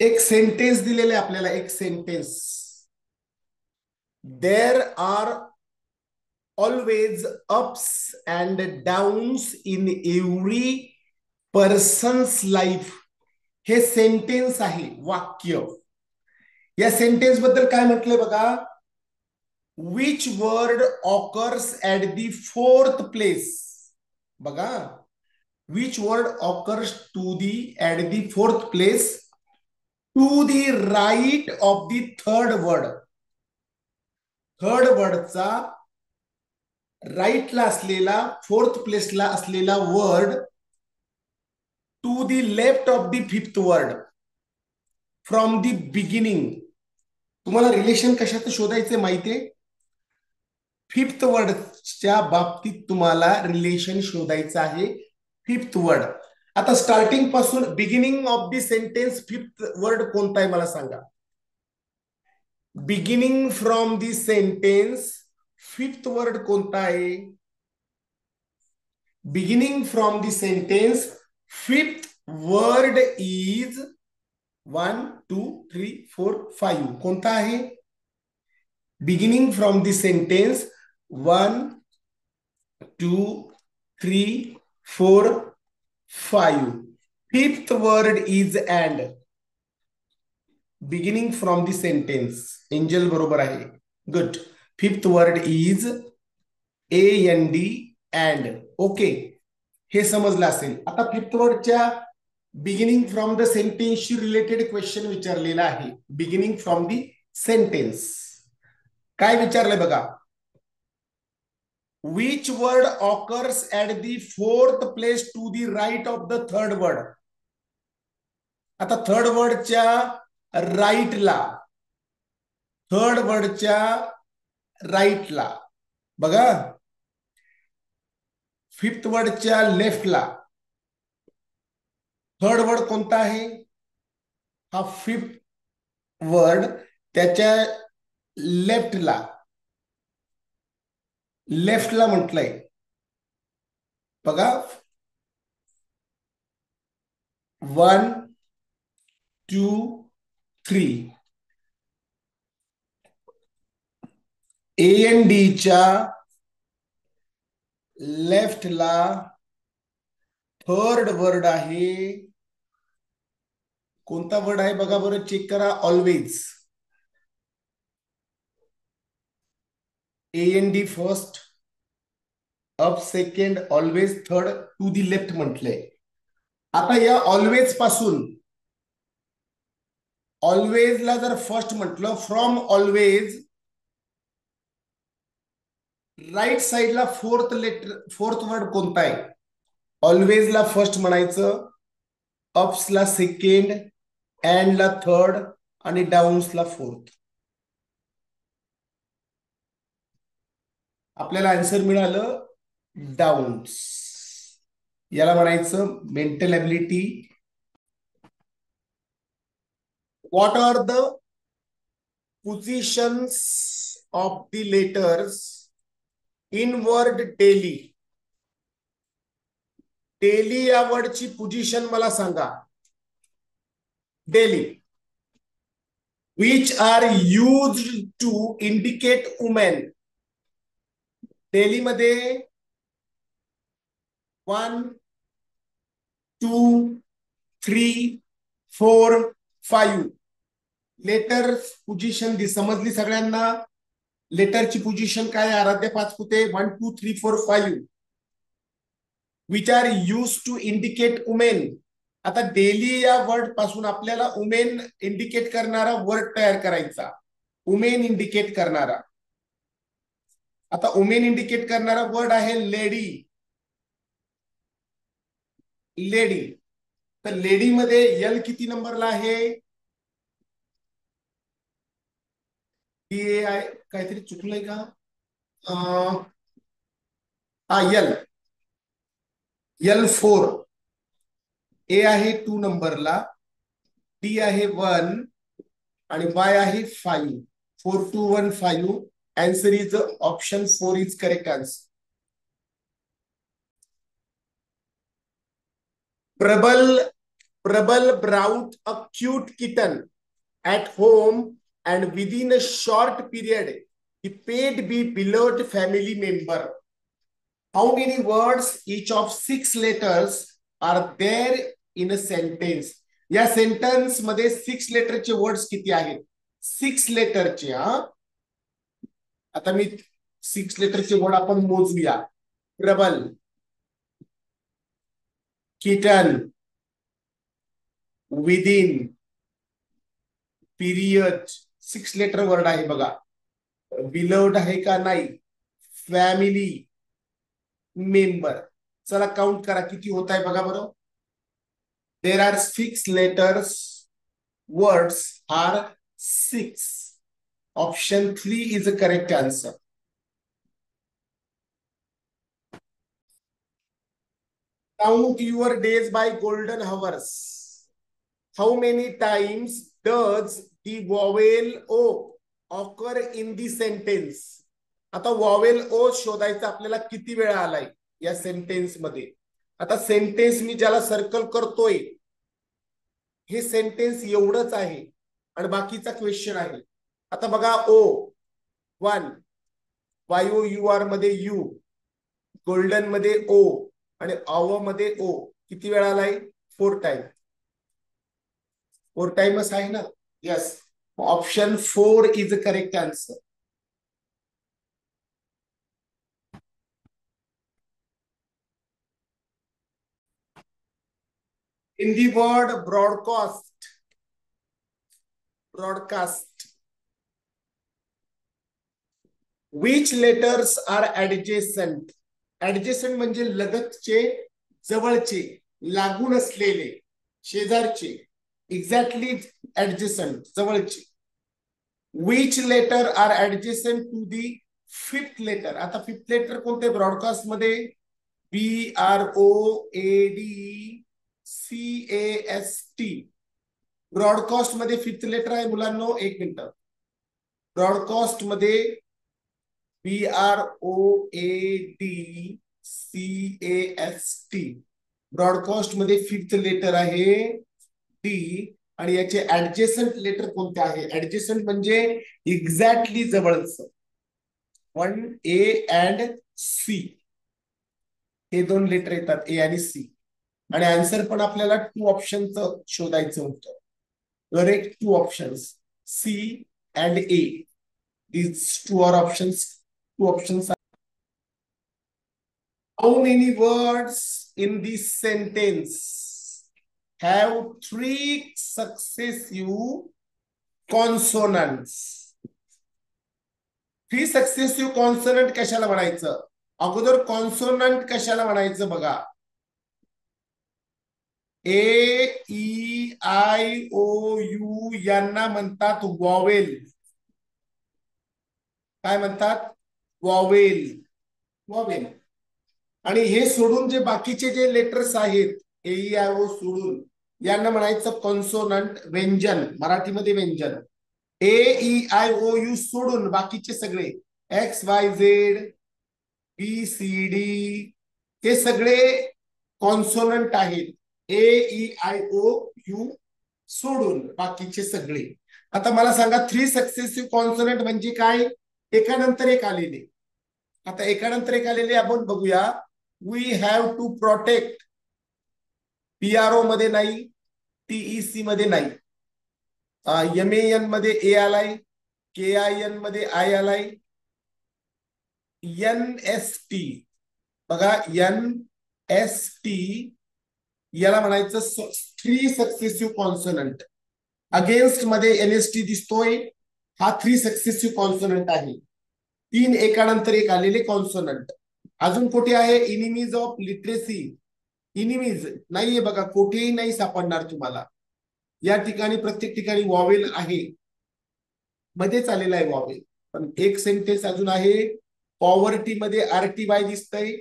एक सेंटेन्स दिलेलं आहे आपल्याला, एक sentence. There are always ups and downs in every person's life. हे सेंटेन्स आहे, वाक्य. या सेंटेन्स बद्दल काय म्हटलंय बघा. Which word occurs at the fourth place. बघा, which word occurs to the at the fourth place to the right of the third word. Third वर्डचा राईटला असलेला, फोर्थ प्लेसला असलेला word to the left of the fifth word from the beginning. तुम्हाला relation कशाचं शोधायचं माहितीये? फिफ्थ वर्डच्या बाबतीत तुम्हाला रिलेशन शोधायचं आहे. Fifth word. आता स्टार्टिंग पासून beginning of the sentence fifth word कोणता आहे मला सांगा. Beginning from the sentence fifth word कोणता आहे? Beginning from the sentence fifth word is 1 2 3 4 5. कोणता आहे? Beginning from the sentence 1 2 3 4 5. Fifth word is and. Beginning from the sentence. Angel बरोबर आहे. Good. Fifth word is AND and. Okay, हे समजलं असेल. आता फिफ्थ वर्डच्या बिगिनिंग फ्रॉम द सेंटेन्सशी रिलेटेड क्वेश्चन विचारलेला आहे. बिगिनिंग फ्रॉम दी सेंटेन्स काय विचारलंय बघा. Which word occurs at the fourth place to the right of the third word. आता थर्ड वर्डच्या राईटला, थर्ड वर्डच्या राईटला बघा, फिफ्थ वर्डच्या लेफ्टला थर्ड वर्ड कोणता आहे? हा फिफ्थ वर्ड त्याच्या लेफ्टला, लेफ्टला म्हटलंय बघा. 1 2 3. AND च्या लेफ्टला थर्ड वर्ड आहे. कोणता वर्ड आहे बघा बरं, चेक करा. Always. AND first, up second, always third, to the left म्हटलंय. आता या ऑलवेज पासून, ऑलवेजला जर फर्स्ट म्हटलं, फ्रॉम ऑलवेज राईट साइडला फोर्थ लेटर, फोर्थ वर्ड कोणता आहे? ऑलवेजला फर्स्ट म्हणायचं, अप्सला सेकंड, अँडला थर्ड आणि डाऊन्सला फोर्थ. आपल्याला आन्सर मिळालं डाऊन्स. याला म्हणायचं mental ability. What are the positions of the letters in word daily. Daily या वर्डची पोझिशन मला सांगा. Daily. Which are used to indicate women. Daily मध्ये 1 2 3 4 5 लेटर पोझिशन समजली सगळ्यांना. लेटरची पोझिशन काय? Aaradhya Pachpute. 1 2 3 4 5 which are use to indicate women. आता daily या वर्ड पासून आपल्याला वुमेन इंडिकेट करणारा वर्ड तयार करायचा. वुमेन इंडिकेट करणारा. आता वुमेन इंडिकेट करणारा वर्ड आहे लेडी. लेडी. तर लेडी मध्ये एल किती नंबरला आहे? काहीतरी चुकलंय का? एल. L4. ए आहे 2 नंबरला, टी आहे 1 आणि वाय आहे 5. 4 2 1 5. Answer is option 4 is correct answer. प्रबल Prabal brought a cute kitten at home, and within a short period, he paid be beloved family member. How many words each of 6 letters are there in a sentence? या sentence मध्ये 6 लेटरचे words किती आहेत? 6 लेटरचे. आता मी 6 लेटरचे word आपण मोजूया. प्रबल, kitten, within, period, 6 letter word आहे बघा. बिलव्ड आहे का नाही? Family member. चला काउंट करा किती होत आहे बघा बरं. There are 6 letters. Words are 6. Option 3 is a correct answer. Count your days by golden hours. How many times does the vowel O occur in the sentence? आता वॉवेल ओ शोधायचा आपल्याला किती वेळा आलाय या सेंटेन्स मध्ये. आता सेंटेन्स मी ज्याला सर्कल करतोय हे सेंटेन्स एवढंच आहे आणि बाकीचा क्वेश्चन आहे. आता बघा ओ 1, YOUR मध्ये यू, गोल्डन मध्ये ओ आणि आव मध्ये ओ किती वेळा आलाय? 4 टाइम. 4 टाइमच आहे ना. Yes, option 4 is a correct answer. In the word broadcast, which letters are adjacent? Adjacent म्हणजे लगतचे, जवळचे, लागून असलेले, शेजारचे. एक्झॅक्टली adjacent, जवळचे. Which letter are adjacent to the 5th letter? आता 5th लेटर कोणते ब्रॉडकास्ट मध्ये? BROADCAST. ब्रॉडकास्ट मध्ये 5th लेटर आहे मुलांनो. 1 मिनिट. ब्रॉडकास्ट मध्ये BROADCAST. ब्रॉडकास्ट मध्ये 5th लेटर आहे डी. आणि याचे ऍडजेसंट लेटर कोणते आहे? ऍडजेसंट म्हणजे एक्झॅक्टली जवळचं. 1A and C. हे 2 लेटर येतात, ए आणि सी. आणि आन्सर पण आपल्याला 2 ऑप्शनचं शोधायचं होतं. Correct 2 options, C and A. These 2 are options. 2 options are. How many words in this sentence have 3 successive consonants? 3 successive consonant कशाला म्हणायचं? अगोदर कॉन्सोनंट कशाला म्हणायचं बघा. AEIOU यांना म्हणतात वॉवेल. काय म्हणतात? वॉवेल. वॉवेल. आणि हे सोडून जे बाकीचे जे लेटर्स आहेत AEIO सोडून यांना म्हणायचं कॉन्सोनंट, व्यंजन. मराठीमध्ये व्यंजन. AEIOU सोडून बाकीचे सगळे XYZ BCD हे सगळे कॉन्सोनंट आहेत. AEIOU सोडून बाकीचे सगळे. आता मला सांगा 3 सक्सेसिव्ह कॉन्सोनंट म्हणजे काय? एकानंतर एक आलेले. आता एकानंतर एक आलेले आपण बघूया. We have to protect. PRO मध्ये नाही, TEC मध्ये नाही. MAN मध्ये ए आलाय, KIN मध्ये आय आलाय. NST बघा, NST याला म्हणायचं 3 सक्सेसिव्ह कॉन्सोनंट. अगेन्स्ट मध्ये NST दिसतोय. हा 3 सक्सेसिव्ह कॉन्सोनंट आहे. 3 एकानंतर एक आलेले कॉन्सोनंट. अजून कुठे आहे? Enemies of literacy. इनिमीज नाहीये बघा, कुठेही नाही सापडणार तुम्हाला. या ठिकाणी प्रत्येक ठिकाणी वॉवेल आहे, मध्येच आलेला आहे वॉवेल. पण एक सेंटेन्स अजून आहे. पॉवर्टी मध्ये RTY दिसतंय.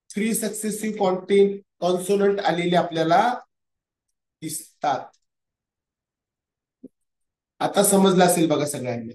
3 सक्सेसिव्ह कॉन्सोनंट आलेले आपल्याला दिसतात. आता समजलं असेल बघा सगळ्यांनी.